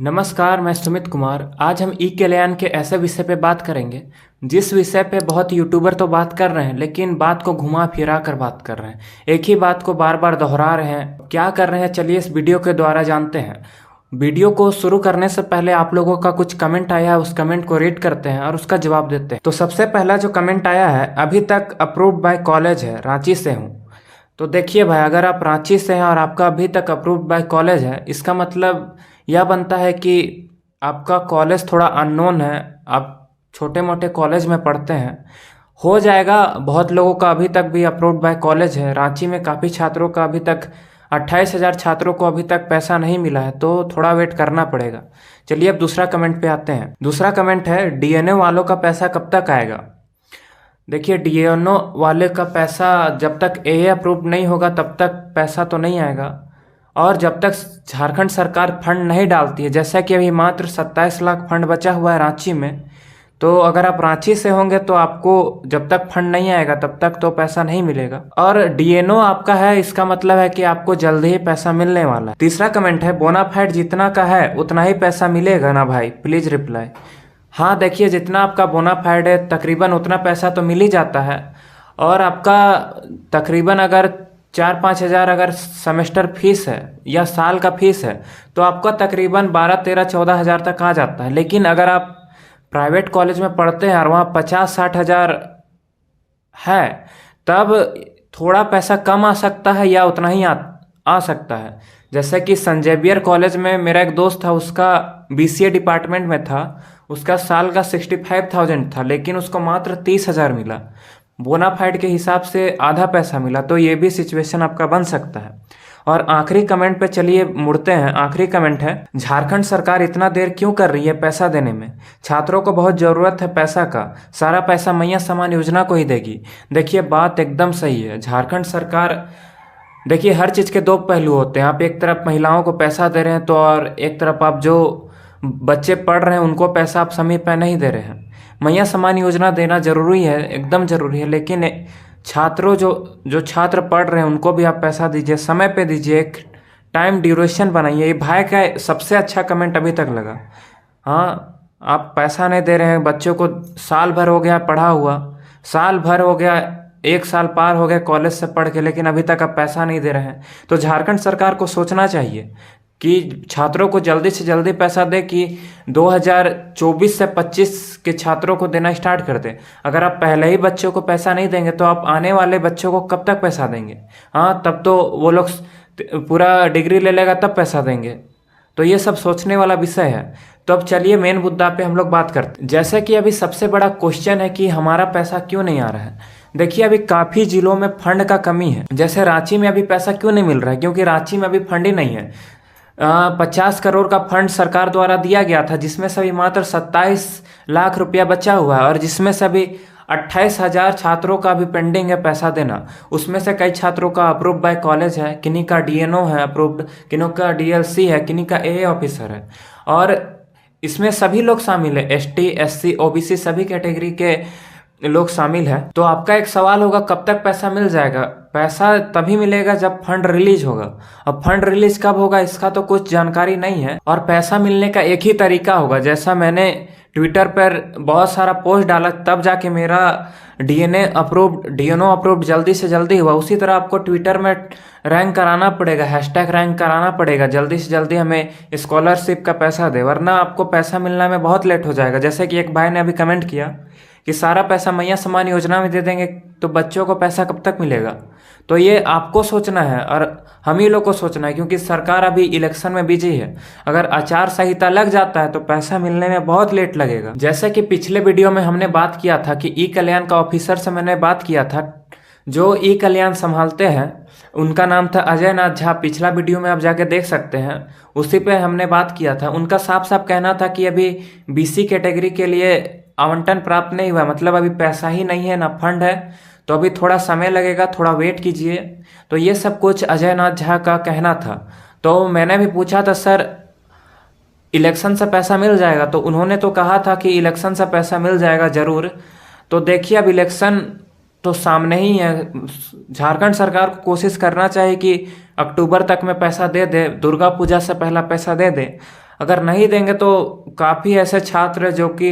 नमस्कार, मैं सुमित कुमार। आज हम ई कल्याण के ऐसे विषय पे बात करेंगे जिस विषय पे बहुत यूट्यूबर तो बात कर रहे हैं, लेकिन बात को घुमा फिरा कर बात कर रहे हैं। एक ही बात को बार बार दोहरा रहे हैं। क्या कर रहे हैं, चलिए इस वीडियो के द्वारा जानते हैं। वीडियो को शुरू करने से पहले आप लोगों का कुछ कमेंट आया है, उस कमेंट को रीड करते हैं और उसका जवाब देते हैं। तो सबसे पहला जो कमेंट आया है, अभी तक अप्रूव्ड बाय कॉलेज है, रांची से हूँ। तो देखिए भाई, अगर आप रांची से हैं और आपका अभी तक अप्रूव्ड बाय कॉलेज है, इसका मतलब यह बनता है कि आपका कॉलेज थोड़ा अननोन है, आप छोटे मोटे कॉलेज में पढ़ते हैं। हो जाएगा, बहुत लोगों का अभी तक भी अप्रूव्ड बाय कॉलेज है। रांची में काफ़ी छात्रों का अभी तक 28,000 छात्रों को अभी तक पैसा नहीं मिला है, तो थोड़ा वेट करना पड़ेगा। चलिए अब दूसरा कमेंट पे आते हैं। दूसरा कमेंट है, डीएनए वालों का पैसा कब तक आएगा। देखिए, डीएनओ वाले का पैसा जब तक एए अप्रूव नहीं होगा तब तक पैसा तो नहीं आएगा, और जब तक झारखंड सरकार फंड नहीं डालती है। जैसा कि अभी मात्र 27 लाख फंड बचा हुआ है रांची में, तो अगर आप रांची से होंगे तो आपको जब तक फंड नहीं आएगा तब तक तो पैसा नहीं मिलेगा। और डीएनओ आपका है, इसका मतलब है कि आपको जल्द ही पैसा मिलने वाला है। तीसरा कमेंट है, बोनाफाइड जितना का है उतना ही पैसा मिलेगा ना भाई, प्लीज रिप्लाई। हाँ देखिए, जितना आपका बोनाफाइड है तकरीबन उतना पैसा तो मिल ही जाता है। और आपका तकरीबन अगर 4-5 हज़ार अगर सेमेस्टर फीस है या साल का फीस है, तो आपका तकरीबन 12-13-14 हज़ार तक आ जाता है। लेकिन अगर आप प्राइवेट कॉलेज में पढ़ते हैं और वहाँ 50-60 हज़ार है, तब थोड़ा पैसा कम आ सकता है या उतना ही आ सकता है। जैसे कि सेंट जेवियर कॉलेज में मेरा एक दोस्त था, उसका बीसीए डिपार्टमेंट में था, उसका साल का 65,000 था, लेकिन उसको मात्र 30,000 मिला। बोनाफाइड के हिसाब से आधा पैसा मिला, तो ये भी सिचुएशन आपका बन सकता है। और आखिरी कमेंट पे चलिए मुड़ते हैं। आखिरी कमेंट है, झारखंड सरकार इतना देर क्यों कर रही है पैसा देने में। छात्रों को बहुत ज़रूरत है पैसा का, सारा पैसा मैया समान योजना को ही देगी। देखिए, बात एकदम सही है। झारखंड सरकार, देखिए, हर चीज़ के दो पहलू होते हैं। आप एक तरफ महिलाओं को पैसा दे रहे हैं, तो और एक तरफ आप जो बच्चे पढ़ रहे हैं उनको पैसा आप समय पर नहीं दे रहे हैं। मैया समान योजना देना जरूरी है, एकदम जरूरी है, लेकिन छात्रों जो छात्र पढ़ रहे हैं उनको भी आप पैसा दीजिए, समय पे दीजिए, एक टाइम ड्यूरेशन बनाइए। ये भाई का सबसे अच्छा कमेंट अभी तक लगा। हाँ, आप पैसा नहीं दे रहे हैं, बच्चों को साल भर हो गया पढ़ा हुआ, साल भर हो गया, 1 साल पार हो गया कॉलेज से पढ़ के, लेकिन अभी तक आप पैसा नहीं दे रहे हैं। तो झारखंड सरकार को सोचना चाहिए कि छात्रों को जल्दी से जल्दी पैसा दे, कि 2024 से 25 के छात्रों को देना स्टार्ट कर दे। अगर आप पहले ही बच्चों को पैसा नहीं देंगे तो आप आने वाले बच्चों को कब तक पैसा देंगे। हाँ, तब तो वो लोग पूरा डिग्री ले लेगा तब पैसा देंगे। तो ये सब सोचने वाला विषय है। तो अब चलिए मेन मुद्दा पे हम लोग बात करते हैं। जैसे कि अभी सबसे बड़ा क्वेश्चन है कि हमारा पैसा क्यों नहीं आ रहा है। देखिए, अभी काफ़ी जिलों में फंड का कमी है। जैसे रांची में अभी पैसा क्यों नहीं मिल रहा है, क्योंकि रांची में अभी फंड ही नहीं है। 50 करोड़ का फंड सरकार द्वारा दिया गया था, जिसमें से अभी मात्र 27 लाख रुपया बचा हुआ है, और जिसमें से अभी 28,000 छात्रों का भी पेंडिंग है पैसा देना। उसमें से कई छात्रों का अप्रूव बाय कॉलेज है, किन्हीं का डीएनओ है अप्रूव्ड, किन्हीं का डीएलसी है, किन्हीं का एए ऑफिसर है। और इसमें सभी लोग शामिल है, एसटी, एससी, ओबीसी सभी कैटेगरी के लोग शामिल हैं। तो आपका एक सवाल होगा, कब तक पैसा मिल जाएगा। पैसा तभी मिलेगा जब फंड रिलीज होगा। अब फंड रिलीज कब होगा इसका तो कुछ जानकारी नहीं है। और पैसा मिलने का एक ही तरीका होगा, जैसा मैंने ट्विटर पर बहुत सारा पोस्ट डाला तब जाके मेरा डीएनओ अप्रूव्ड जल्दी से जल्दी हुआ। उसी तरह आपको ट्विटर में रैंक कराना पड़ेगा, हैशटैग रैंक कराना पड़ेगा, जल्दी से जल्दी हमें स्कॉलरशिप का पैसा दे, वरना आपको पैसा मिलने में बहुत लेट हो जाएगा। जैसे कि एक भाई ने अभी कमेंट किया कि सारा पैसा मैया समान योजना में दे देंगे तो बच्चों को पैसा कब तक मिलेगा। तो ये आपको सोचना है और हम ही लोग को सोचना है, क्योंकि सरकार अभी इलेक्शन में बिजी है। अगर आचार संहिता लग जाता है तो पैसा मिलने में बहुत लेट लगेगा। जैसे कि पिछले वीडियो में हमने बात किया था कि ई कल्याण का ऑफिसर से मैंने बात किया था, जो ई कल्याण संभालते हैं उनका नाम था अजय नाथ झा। पिछला वीडियो में आप जाके देख सकते हैं, उसी पे हमने बात किया था। उनका साफ साफ कहना था कि अभी बीसी कैटेगरी के लिए आवंटन प्राप्त नहीं हुआ, मतलब अभी पैसा ही नहीं है, ना फंड है, तो अभी थोड़ा समय लगेगा, थोड़ा वेट कीजिए। तो ये सब कुछ अजय नाथ झा का कहना था। तो मैंने भी पूछा था, सर इलेक्शन से पैसा मिल जाएगा, तो उन्होंने तो कहा था कि इलेक्शन से पैसा मिल जाएगा ज़रूर। तो देखिए, अब इलेक्शन तो सामने ही है। झारखंड सरकार को कोशिश करना चाहिए कि अक्टूबर तक में पैसा दे दे, दुर्गा पूजा से पहला पैसा दे दे। अगर नहीं देंगे तो काफ़ी ऐसे छात्र जो कि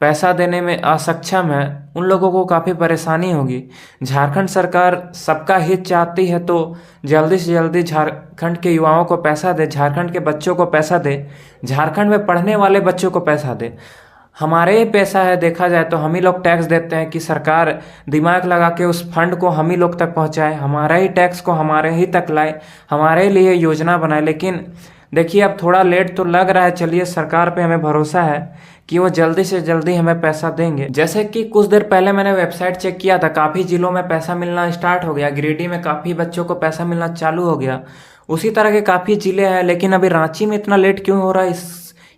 पैसा देने में असक्षम है, उन लोगों को काफ़ी परेशानी होगी। झारखंड सरकार सबका हित चाहती है तो जल्दी से जल्दी झारखंड के युवाओं को पैसा दे, झारखंड के बच्चों को पैसा दे, झारखंड में पढ़ने वाले बच्चों को पैसा दे। हमारे ही पैसा है, देखा जाए तो हम ही लोग टैक्स देते हैं कि सरकार दिमाग लगा के उस फंड को हम ही लोग तक पहुंचाए, हमारे ही टैक्स को हमारे ही तक लाए, हमारे लिए योजना बनाए। लेकिन देखिए अब थोड़ा लेट तो लग रहा है, चलिए सरकार पे हमें भरोसा है कि वो जल्दी से जल्दी हमें पैसा देंगे। जैसे कि कुछ देर पहले मैंने वेबसाइट चेक किया था, काफ़ी जिलों में पैसा मिलना स्टार्ट हो गया, गिरिडीह में काफ़ी बच्चों को पैसा मिलना चालू हो गया, उसी तरह के काफ़ी जिले हैं। लेकिन अभी रांची में इतना लेट क्यों हो रहा है,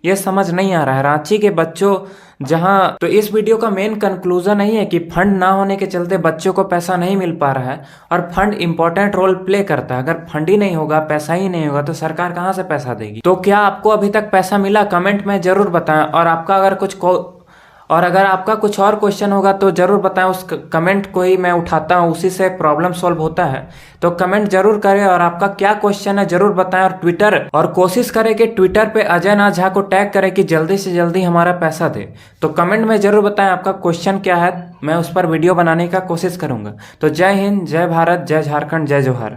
ये समझ नहीं आ रहा है। रांची के बच्चों जहां तो इस वीडियो का मेन कंक्लूजन यही है कि फंड ना होने के चलते बच्चों को पैसा नहीं मिल पा रहा है, और फंड इंपॉर्टेंट रोल प्ले करता है। अगर फंड ही नहीं होगा, पैसा ही नहीं होगा, तो सरकार कहां से पैसा देगी। तो क्या आपको अभी तक पैसा मिला, कमेंट में जरूर बताएं। और अगर आपका कुछ और क्वेश्चन होगा तो जरूर बताएं, उस कमेंट को ही मैं उठाता हूं, उसी से प्रॉब्लम सॉल्व होता है। तो कमेंट जरूर करें और आपका क्या क्वेश्चन है जरूर बताएं। और कोशिश करें कि ट्विटर पे अजय नाथ झा को टैग करें कि जल्दी से जल्दी हमारा पैसा दे। तो कमेंट में जरूर बताएं आपका क्वेश्चन क्या है, मैं उस पर वीडियो बनाने का कोशिश करूंगा। तो जय हिंद, जय भारत, जय झारखंड, जय जोहार।